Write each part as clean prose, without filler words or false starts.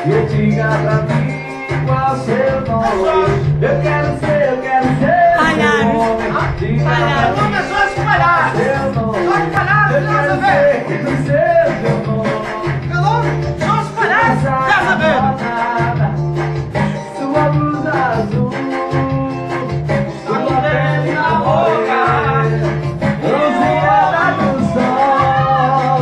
E diga pra mim qual seu nome. Eu quero ser Palhaço. Diga Palhaço. pra mim Começou a espalhar! seu nome. Só espalhar, Eu quero quero saber! ser seu nome. Calou? Só espalhar, quero saber! Sua blusa azul, sua pele na boca, bronzeada do sol,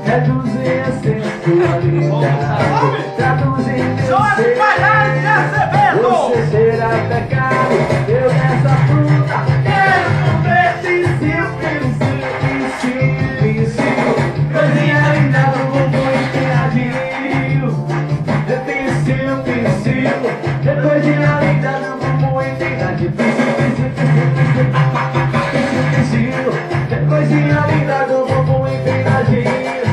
reduzem a sensualidade, traduzem Só espalhar, quero saber! você será pecado, eu nessa fruta quero comer pincil, coisinha linda do bumbum empinadinho. Coisinha linda do bumbum empinadinho. Coisinha linda do bumbum empinadinho.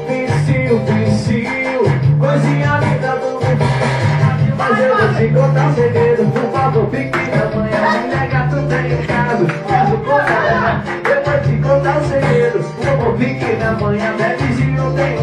Pincil, coisinha linda do bumbum empinadinho. Mas eu vou te contar um segredo, por favor, fique na manhã. Me nega tudo em casa, mas o coração. Eu vou te contar um segredo, por favor, fique na manhã. Bebezinho, não tem